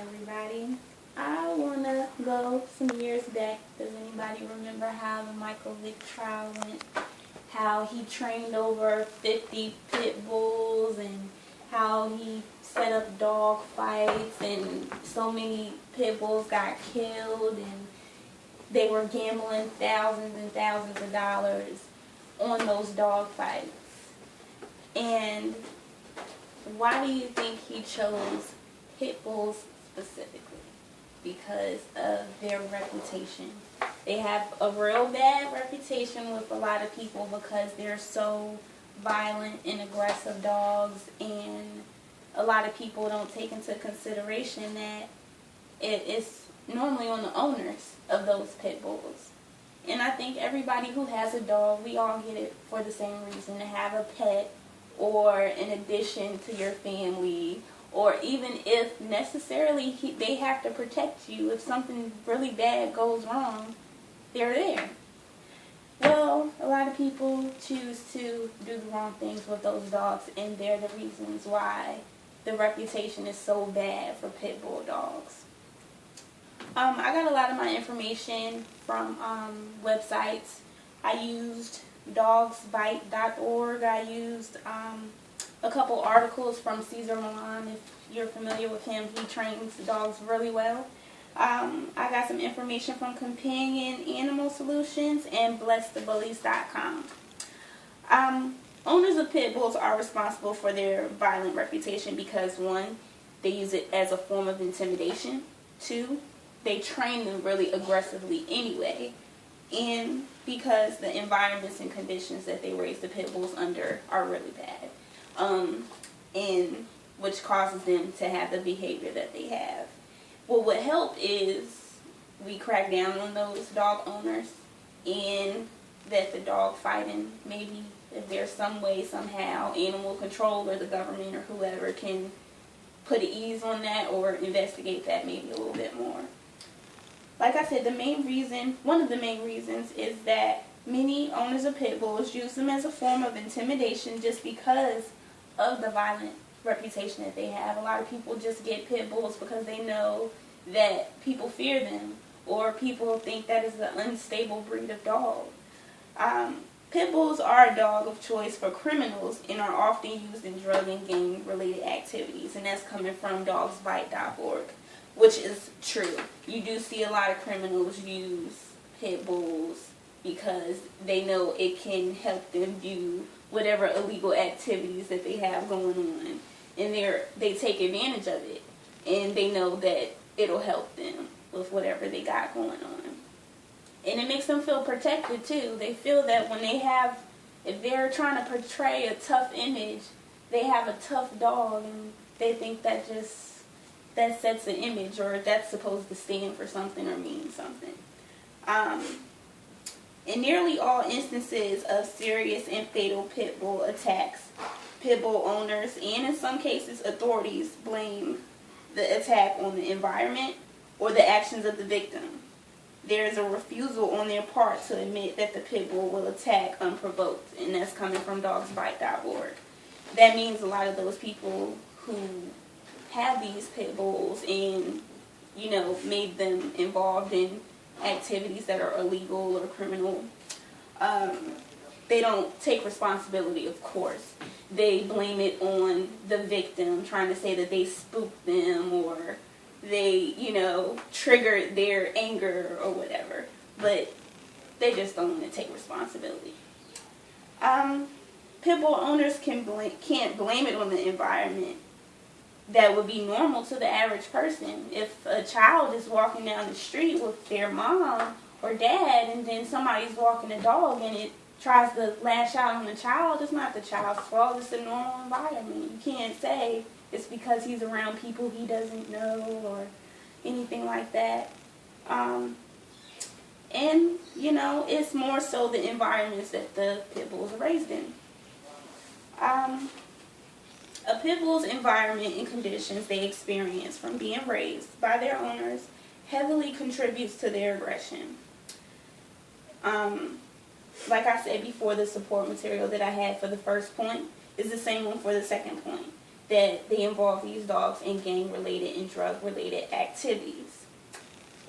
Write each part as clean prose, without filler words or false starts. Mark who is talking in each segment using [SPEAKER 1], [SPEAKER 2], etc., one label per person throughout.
[SPEAKER 1] everybody. I want to go some years back. Does anybody remember how the Michael Vick trial went? How he trained over 50 pit bulls and how he set up dog fights and so many pit bulls got killed and they were gambling thousands and thousands of dollars on those dog fights. And why do you think he chose pit bulls specifically? Because of their reputation. They have a real bad reputation with a lot of people because they're so violent and aggressive dogs, and a lot of people don't take into consideration that it is normally on the owners of those pit bulls. And I think everybody who has a dog, we all get it for the same reason, to have a pet or an addition to your family, or even if necessarily they have to protect you. If something really bad goes wrong, they're there. Well, a lot of people choose to do the wrong things with those dogs, and they're the reasons why the reputation is so bad for pit bull dogs. I got a lot of my information from websites. I used dogsbite.org. I used a couple articles from Cesar Millan. If you're familiar with him, he trains dogs really well. I got some information from Companion Animal Solutions and blessthebullies.com. Owners of pit bulls are responsible for their violent reputation because, one, they use it as a form of intimidation. Two, they train them really aggressively anyway. And because the environments and conditions that they raise the pit bulls under are really bad. And which causes them to have the behavior that they have. What would help is we crack down on those dog owners, and that the dog fighting, maybe if there's some way, somehow, animal control or the government or whoever can put an ease on that or investigate that maybe a little bit more. Like I said, one of the main reasons is that many owners of pit bulls use them as a form of intimidation just because of the violent reputation that they have. A lot of people just get pit bulls because they know that people fear them, or people think that is an unstable breed of dog. Pit bulls are a dog of choice for criminals and are often used in drug and gang-related activities, and that's coming from dogsbite.org, which is true. You do see a lot of criminals use pit bulls because they know it can help them do whatever illegal activities that they have going on, and they take advantage of it, and they know that it'll help them with whatever they got going on. And it makes them feel protected too. They feel that if they're trying to portray a tough image, they have a tough dog, and they think that sets an image, or that's supposed to stand for something or mean something. In nearly all instances of serious and fatal pit bull attacks, pit bull owners and in some cases authorities blame the attack on the environment or the actions of the victim. There is a refusal on their part to admit that the pit bull will attack unprovoked, and that's coming from dogsbite.org. That means a lot of those people who have these pit bulls and, made them involved in activities that are illegal or criminal, they don't take responsibility, of course. They blame it on the victim, trying to say that they spooked them or they, triggered their anger or whatever. But they just don't want to take responsibility. Pit bull owners can't blame it on the environment. That would be normal to the average person. If a child is walking down the street with their mom or dad, and then somebody's walking a dog and it tries to lash out on the child, it's not the child's fault. It's the normal environment. You can't say it's because he's around people he doesn't know or anything like that. And, it's more so the environments that the pit bulls are raised in. A pit bull's environment and conditions they experience from being raised by their owners heavily contributes to their aggression. Like I said before, the support material that I had for the first point is the same one for the second point. that they involve these dogs in gang-related and drug-related activities.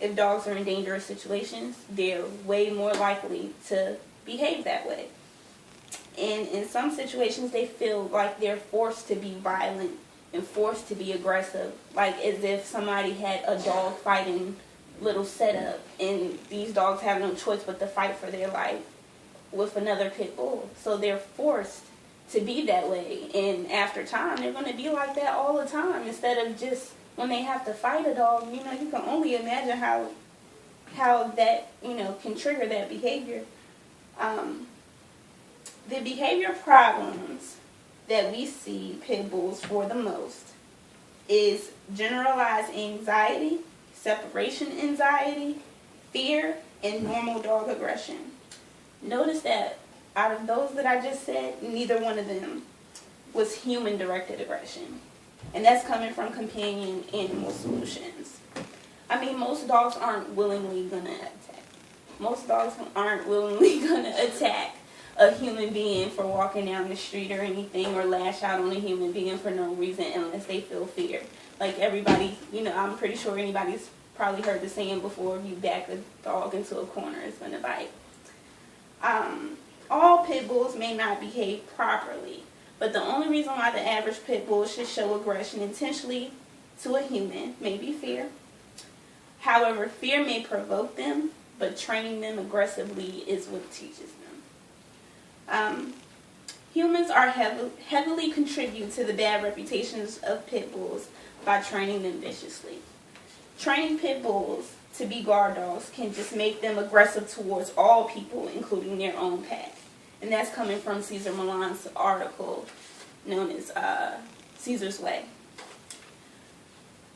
[SPEAKER 1] If dogs are in dangerous situations, they're way more likely to behave that way. And in some situations, they feel like they're forced to be violent and forced to be aggressive, like as if somebody had a dog fighting little setup and these dogs have no choice but to fight for their life with another pit bull. So they're forced to be that way, and after time they're going to be like that all the time instead of just when they have to fight a dog. You can only imagine how that can trigger that behavior. The behavior problems that we see pit bulls for the most is generalized anxiety, separation anxiety, fear, and normal dog aggression. Notice that out of those that I just said, neither one of them was human-directed aggression. And that's coming from Companion Animal Solutions. I mean, most dogs aren't willingly going to attack. Most dogs aren't willingly going to attack a human being for walking down the street or anything, or lash out on a human being for no reason unless they feel fear. Like everybody, I'm pretty sure anybody's probably heard the saying before, if you back a dog into a corner, it's going to bite. All pit bulls may not behave properly, but the only reason why the average pit bull should show aggression intentionally to a human may be fear. However, fear may provoke them, but training them aggressively is what teaches them. Humans are heavily contribute to the bad reputations of pit bulls by training them viciously. Training pit bulls to be guard dogs can just make them aggressive towards all people, including their own pack. And that's coming from Cesar Millan's article known as Caesar's Way.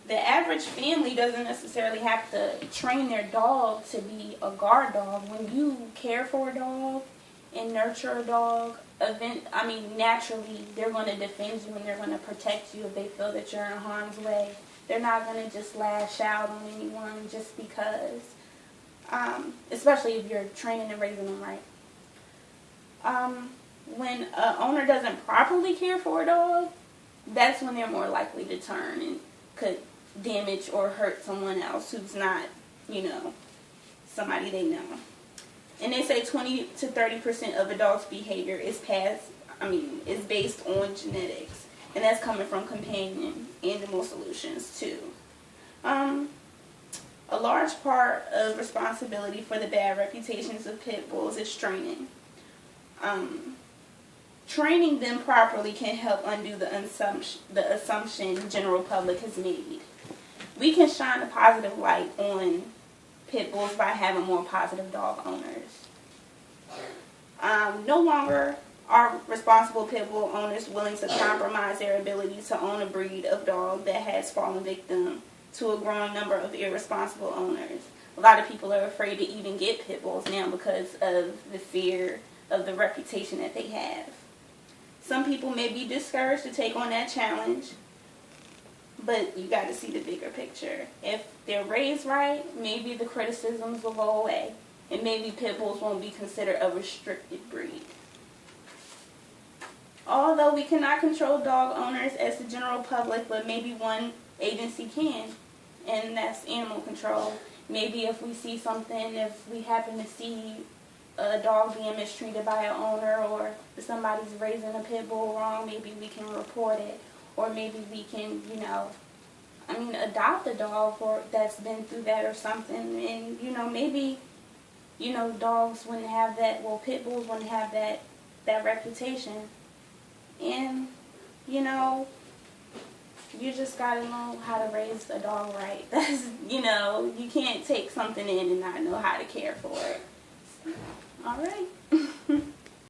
[SPEAKER 1] The average family doesn't necessarily have to train their dog to be a guard dog. When you care for a dog and nurture a dog, naturally they're going to defend you and they're going to protect you if they feel that you're in harm's way. They're not going to just lash out on anyone just because, especially if you're training and raising them right. When an owner doesn't properly care for a dog, that's when they're more likely to turn and could damage or hurt someone else who's not, somebody they know. And they say 20 to 30% of a dog's behavior is based on genetics. And that's coming from Companion Animal Solutions too. A large part of responsibility for the bad reputations of pit bulls is training. Training them properly can help undo the assumption the general public has made. We can shine a positive light on pit bulls by having more positive dog owners. No longer are responsible pit bull owners willing to compromise their ability to own a breed of dog that has fallen victim to a growing number of irresponsible owners. A lot of people are afraid to even get pit bulls now because of the fear of the reputation that they have. Some people may be discouraged to take on that challenge, but you got to see the bigger picture. If they're raised right, maybe the criticisms will go away, and maybe pit bulls won't be considered a restricted breed. Although we cannot control dog owners as the general public, but maybe one agency can, and that's animal control. Maybe if we see something, if we happen to see a dog being mistreated by an owner, or if somebody's raising a pit bull wrong, maybe we can report it, or maybe we can, adopt a dog that's been through that or something, and, maybe, dogs wouldn't have that, pit bulls wouldn't have that reputation, and, you just gotta know how to raise a dog right. That's, you can't take something in and not know how to care for it. All right.